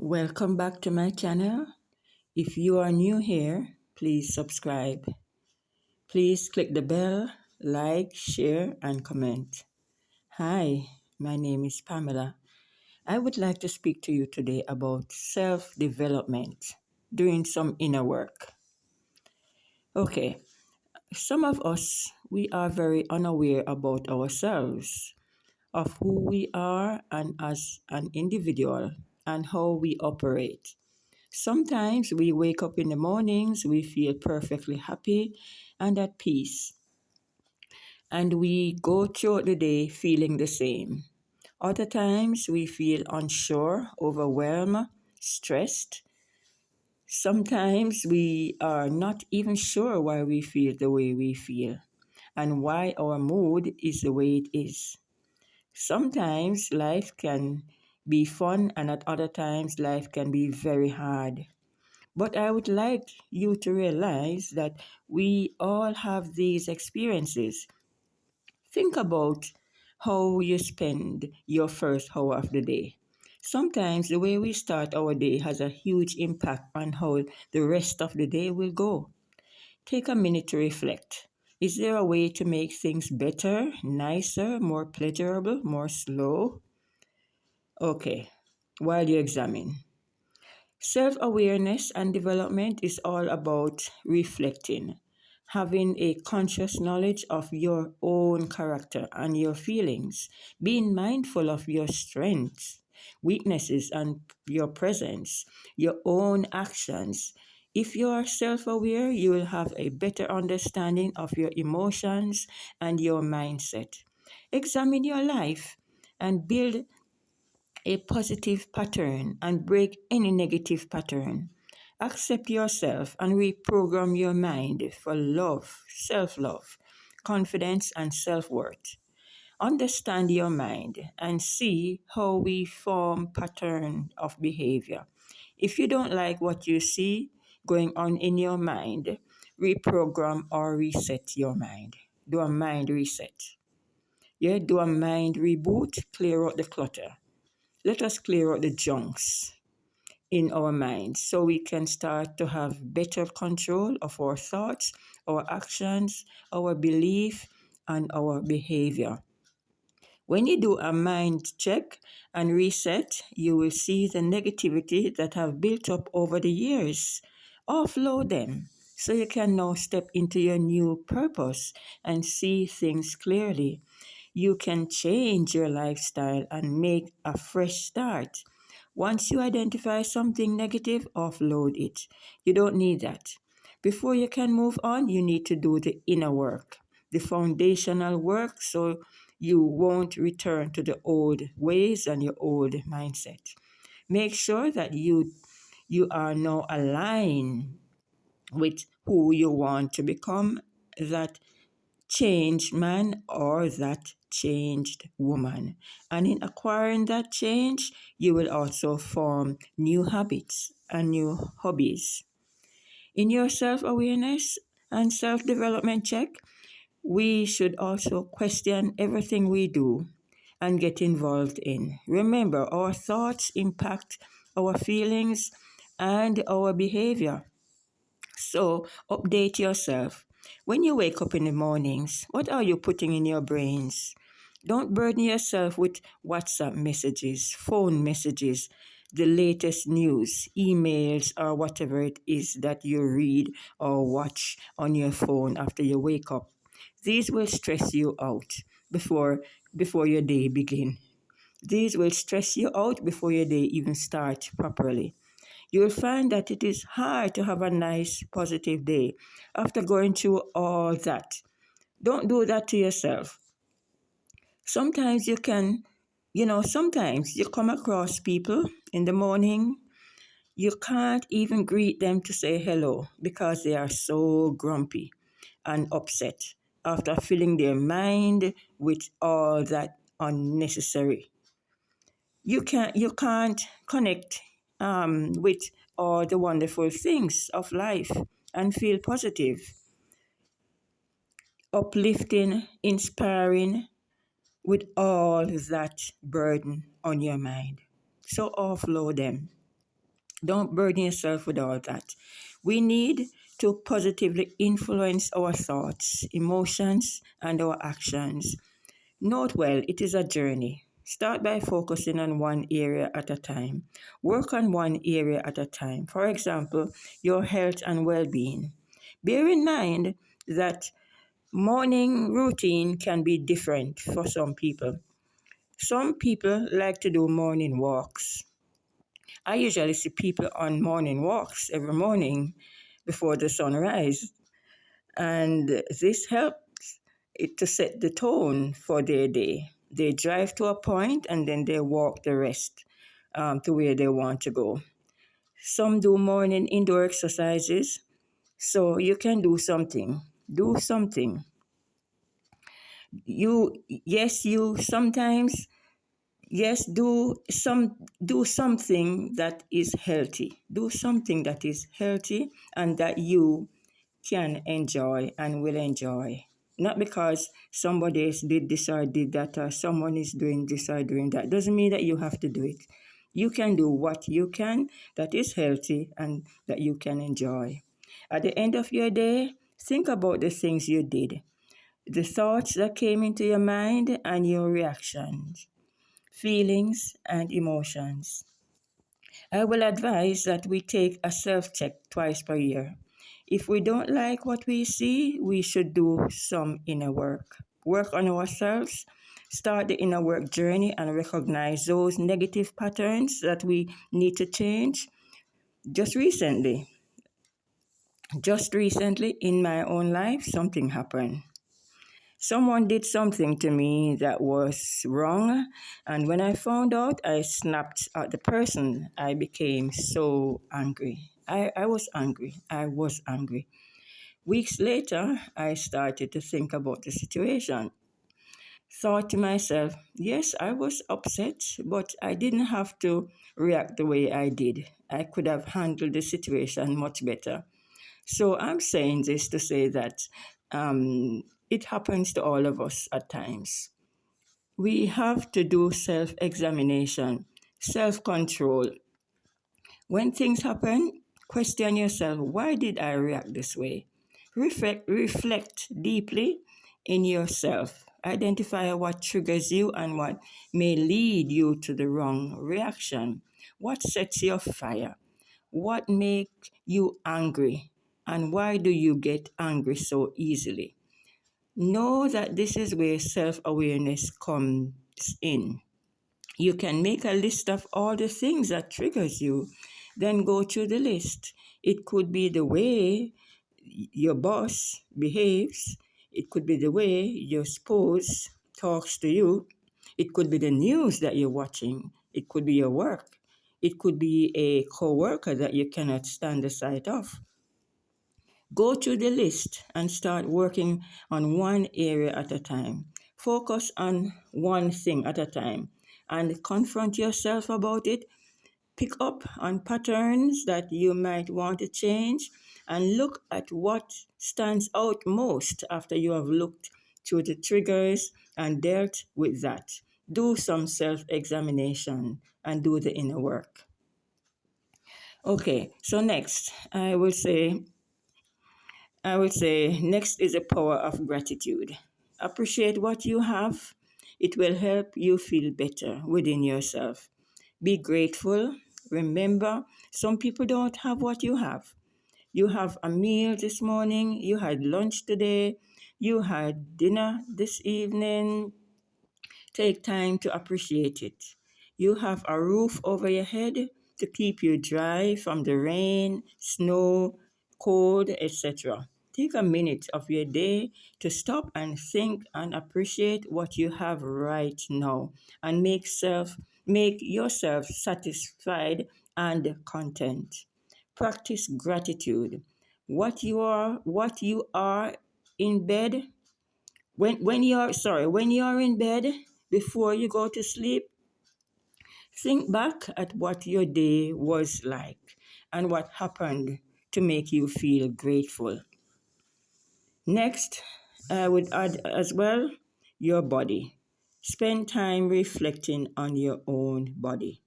Welcome back to my channel. If you are new here, please subscribe. Please click the bell, like, share, and comment. Hi, my name is Pamela. I would like to speak to you today about self-development, doing some inner work. Okay, some of us, we are very unaware about ourselves, of who we are and as an individual and how we operate. Sometimes we wake up in the mornings, we feel perfectly happy and at peace, and we go throughout the day feeling the same. Other times we feel unsure, overwhelmed, stressed. Sometimes we are not even sure why we feel the way we feel and why our mood is the way it is. Sometimes life can be fun, and at other times life can be very hard. But I would like you to realize that we all have these experiences. Think about how you spend your first hour of the day. Sometimes the way we start our day has a huge impact on how the rest of the day will go. Take a minute to reflect. Is there a way to make things better, nicer, more pleasurable, more slow? Okay, while you examine. Self awareness and development is all about reflecting, having a conscious knowledge of your own character and your feelings, being mindful of your strengths, weaknesses, and your presence, your own actions. If you are self aware, you will have a better understanding of your emotions and your mindset. Examine your life and build a positive pattern and break any negative pattern. Accept yourself and reprogram your mind for love, self love, confidence, and self worth. Understand your mind and see how we form pattern of behavior. If you don't like what you see going on in your mind, reprogram or reset your mind. Do a mind reset. Yeah, do a mind reboot, clear out the clutter. Let us clear out the junks in our minds so we can start to have better control of our thoughts, our actions, our belief, and our behavior. When you do a mind check and reset, you will see the negativity that have built up over the years. Offload them so you can now step into your new purpose and see things clearly. You can change your lifestyle and make a fresh start. Once you identify something negative, offload it. You don't need that. Before you can move on, you need to do the inner work, the foundational work, so you won't return to the old ways and your old mindset. Make sure that you are now aligned with who you want to become, that changed man or that changed woman. And in acquiring that change, you will also form new habits and new hobbies. In your self awareness and self development check, we should also question everything we do and get involved in. Remember, our thoughts impact our feelings and our behavior. So update yourself. When you wake up in the mornings, what are you putting in your brains? Don't burden yourself with WhatsApp messages, phone messages, the latest news, emails, or whatever it is that you read or watch on your phone after you wake up. These will stress you out before your day begin. These will stress you out before your day even starts properly. You'll find that it is hard to have a nice, positive day after going through all that. Don't do that to yourself. Sometimes sometimes you come across people in the morning, you can't even greet them to say hello because they are so grumpy and upset after filling their mind with all that unnecessary. You can't connect with all the wonderful things of life and feel positive, uplifting, inspiring with all that burden on your mind. So offload them. Don't burden yourself with all that. We need to positively influence our thoughts, emotions, and our actions. Note well, it is a journey. Start by focusing on one area at a time. Work on one area at a time. For example, your health and well being. Bear in mind that morning routine can be different for some people. Some people like to do morning walks. I usually see people on morning walks every morning before the sun rises, and this helps it to set the tone for their day. They drive to a point and then they walk the rest to where they want to go. Some do morning indoor exercises, so you can do something. Do something. You sometimes yes do something that is healthy. Do something that is healthy and that you can enjoy and will enjoy. Not because somebody else did this or did that, or someone is doing this or doing that. Doesn't mean that you have to do it. You can do what you can that is healthy and that you can enjoy. At the end of your day, think about the things you did, the thoughts that came into your mind, and your reactions, feelings, and emotions. I will advise that we take a self check twice per year. If we don't like what we see, we should do some inner work. Work on ourselves, start the inner work journey, and recognize those negative patterns that we need to change. Just recently, just recently in my own life, something happened. Someone did something to me that was wrong, and when I found out, I snapped at the person. I became so angry. I was angry. I was angry. Weeks later, I started to think about the situation. Thought to myself, yes, I was upset, but I didn't have to react the way I did. I could have handled the situation much better. So I'm saying this to say that it happens to all of us at times. We have to do self examination, self control. When things happen, question yourself, why did I react this way? Reflect deeply in yourself. Identify what triggers you and what may lead you to the wrong reaction. What sets your fire? What makes you angry? And why do you get angry so easily? Know that this is where self-awareness comes in. You can make a list of all the things that triggers you, then go through the list. It could be the way your boss behaves. It could be the way your spouse talks to you. It could be the news that you're watching. It could be your work. It could be a co-worker that you cannot stand the sight of. Go through the list and start working on one area at a time. Focus on one thing at a time and confront yourself about it. Pick up on patterns that you might want to change and look at what stands out most after you have looked through the triggers and dealt with that. Do some self examination and do the inner work. Okay, so next, I will say next is the power of gratitude. Appreciate what you have. It will help you feel better within yourself. Be grateful. Remember, some people don't have what you have. You have a meal this morning, you had lunch today, you had dinner this evening. Take time to appreciate it. You have a roof over your head to keep you dry from the rain, snow, cold, etc. Take a minute of your day to stop and think and appreciate what you have right now and make yourself satisfied and content. Practice gratitude. What you are in bed when you're in bed before you go to sleep, think back at what your day was like and what happened to make you feel grateful. Next, I would add as well your body. Spend time reflecting on your own body.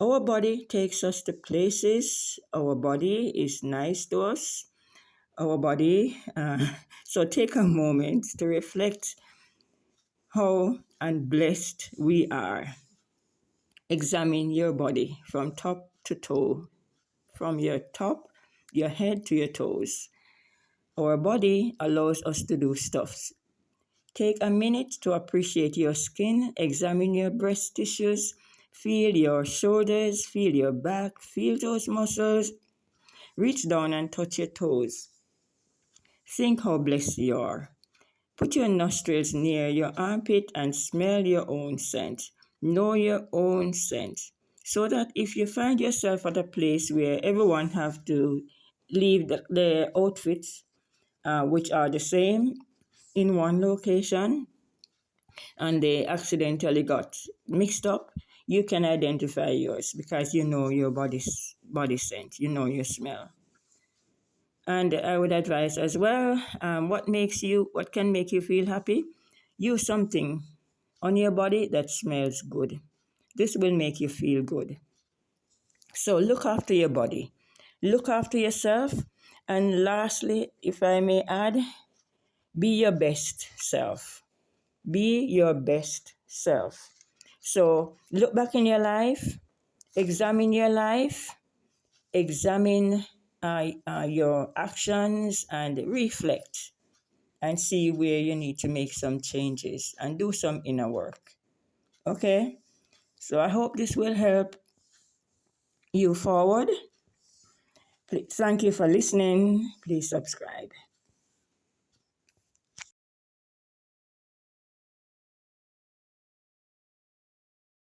Our body takes us to places. Our body is nice to us. Our body. So take a moment to reflect how and blessed we are. Examine your body from top to toe, from your top, your head to your toes. Our body allows us to do stuff. Take a minute to appreciate your skin, examine your breast tissues, feel your shoulders, feel your back, feel those muscles. Reach down and touch your toes. Think how blessed you are. Put your nostrils near your armpit and smell your own scent. Know your own scent. So that if you find yourself at a place where everyone have to leave their outfits, which are the same in one location, and they accidentally got mixed up, you can identify yours because you know your body scent, you know your smell. And I would advise as well, what can make you feel happy? Use something on your body that smells good. This will make you feel good. So look after your body, look after yourself, and lastly, if I may add, be your best self. Be your best self. So look back in your life, examine your life, examine your actions, and reflect and see where you need to make some changes and do some inner work. Okay? So I hope this will help you forward. Thank you for listening. Please subscribe.